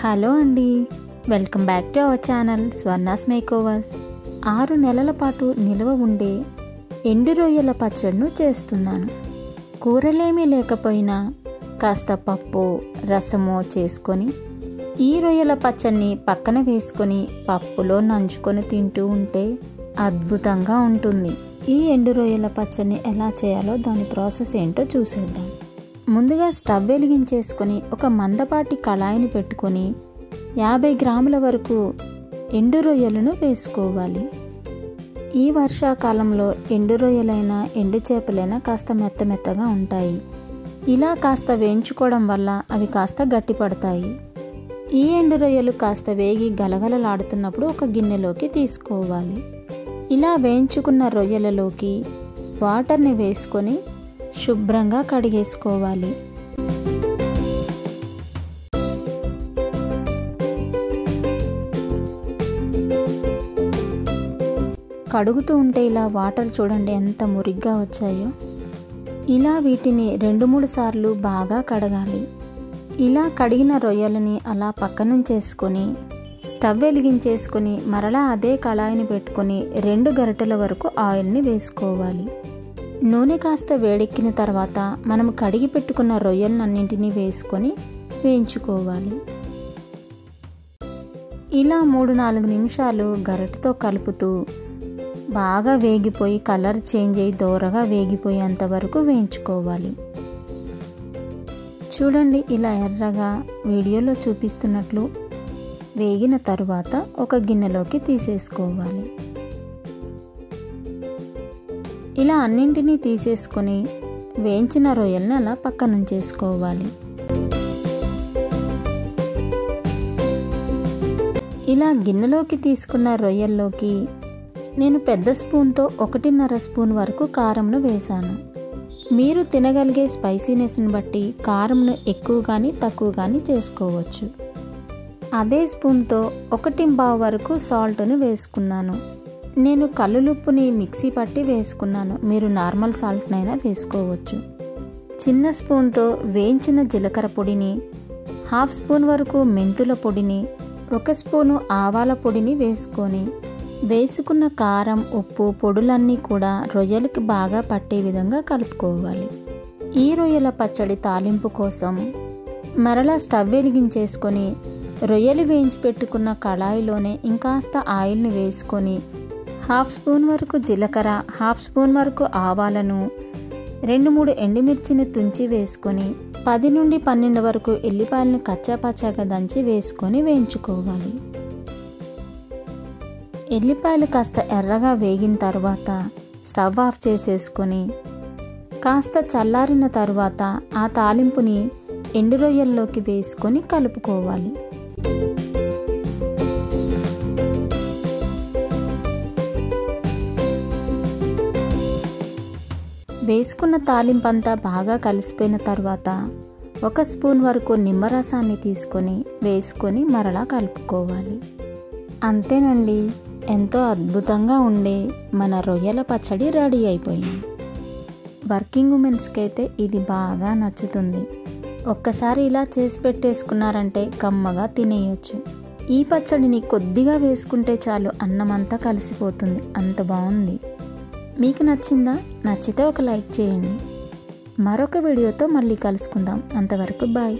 Hello అండి, welcome back to our channel Swarna's makeovers. 6 నెలల పాటు నిల్వ ఉండే ఎండు రొయ్యల పచ్చడిను చేస్తున్నాను. కూరలేమీ లేకపోయినా కాస్త పప్పు రసమో చేసుకొని ఈ రొయ్యల పచ్చడిని పక్కన వేసుకొని పప్పులో నంచుకొని తింటూ ఉంటే అద్భుతంగా ఉంటుంది. ఈ ఎండు రొయ్యల పచ్చడిని ఎలా చేయాలో దాని ప్రాసెస్ ఏంటో చూసేద్దాం. ముందుగా స్టవ్ వెలిగించేసుకొని ఒక మందపాటి కళాయిని పెట్టుకొని 50 గ్రాముల వరకు ఎండు రొయ్యలను వేసుకోవాలి. ఈ వర్షాకాలంలో ఎండు రొయ్యలైనా ఎండు చేపలైనా కాస్త మెత్తగా ఉంటాయి. ఇలా కాస్త వేయించుకోవడం వల్ల అవి కాస్త గట్టిపడతాయి. ఈ ఎండు రొయ్యలు కాస్త వేగి గలగలలాడుతున్నప్పుడు ఒక గిన్నెలోకి తీసుకోవాలి. ఇలా వేయించుకున్న రొయ్యలలోకి వాటర్ని వేసుకొని శుభ్రంగా కడిగేసుకోవాలి. కడుగుతూ ఉంటే ఇలా వాటర్ చూడండి ఎంత మురిగ్గా వచ్చాయో. ఇలా వీటిని 2-3 సార్లు బాగా కడగాలి. ఇలా కడిగిన రొయ్యలని అలా పక్కనుంచేసుకొని స్టవ్ వెలిగించేసుకొని మరలా అదే కళాయిని పెట్టుకొని 2 గరిటెల వరకు ఆయిల్ని వేసుకోవాలి. నూనె కాస్త వేడెక్కిన తర్వాత మనం కడిగి పెట్టుకున్న రొయ్యలన్నింటినీ వేసుకొని వేయించుకోవాలి. ఇలా 3-4 నిమిషాలు గరిటెతో కలుపుతూ బాగా వేగిపోయి కలర్ చేంజ్ అయ్యి దోరగా వేగిపోయేంత వరకు వేయించుకోవాలి. చూడండి ఇలా ఎర్రగా వీడియోలో చూపిస్తున్నట్లు వేగిన తరువాత ఒక గిన్నెలోకి తీసేసుకోవాలి. ఇలా అన్నింటినీ తీసేసుకొని వేయించిన రొయ్యల్ని అలా పక్కనుంచేసుకోవాలి. ఇలా గిన్నెలోకి తీసుకున్న రొయ్యల్లోకి నేను పెద్ద స్పూన్తో 1.5 స్పూన్ వరకు కారంను వేశాను. మీరు తినగలిగే స్పైసీనెస్ని బట్టి కారంను ఎక్కువ కానీ తక్కువ కానీ చేసుకోవచ్చు. అదే స్పూన్తో 1.25 వరకు సాల్ట్ను వేసుకున్నాను. నేను కల్లులుప్పుని మిక్సీ పట్టి వేసుకున్నాను. మీరు నార్మల్ సాల్ట్నైనా వేసుకోవచ్చు. చిన్న స్పూన్తో వేయించిన జీలకర్ర పొడిని, 1/2 స్పూన్ వరకు మెంతుల పొడిని, 1 స్పూను ఆవాల పొడిని వేసుకొని వేసుకున్న కారం ఉప్పు పొడులన్నీ కూడా రొయ్యలకి బాగా పట్టే విధంగా కలుపుకోవాలి. ఈ రొయ్యల పచ్చడి తాలింపు కోసం మరలా స్టవ్ వెలిగించేసుకొని రొయ్యలు వేయించి పెట్టుకున్న కళాయిలోనే ఇంకాస్త ఆయిల్ని వేసుకొని 1/2 స్పూన్ వరకు జీలకర్ర, 1/2 స్పూన్ వరకు ఆవాలను, 2-3 ఎండుమిర్చిని తుంచి వేసుకొని 10 నుండి 12 వరకు ఎల్లిపాయలను కచ్చాపచ్చాగా దంచి వేసుకొని వేయించుకోవాలి. ఎల్లిపాయలు కాస్త ఎర్రగా వేగిన తర్వాత స్టవ్ ఆఫ్ చేసేసుకొని కాస్త చల్లారిన తర్వాత ఆ తాలింపుని ఎండు రొయ్యల్లోకి వేసుకొని కలుపుకోవాలి. వేసుకున్న తాలింపంతా బాగా కలిసిపోయిన తర్వాత 1 స్పూన్ వరకు నిమ్మరసాన్ని తీసుకొని వేసుకొని మరలా కలుపుకోవాలి. అంతేనండి, ఎంతో అద్భుతంగా ఉండే మన రొయ్యల పచ్చడి రెడీ అయిపోయింది. వర్కింగ్ ఉమెన్స్కి అయితే ఇది బాగా నచ్చుతుంది. ఒక్కసారి ఇలా చేసి పెట్టేసుకున్నారంటే కమ్మగా తినేయచ్చు. ఈ పచ్చడిని కొద్దిగా వేసుకుంటే చాలు అన్నమంతా కలిసిపోతుంది. అంత బాగుంది. మీకు నచ్చిందా? నచ్చితే ఒక లైక్ చేయండి. మరొక వీడియోతో మళ్ళీ కలుసుకుందాం. అంతవరకు బాయ్.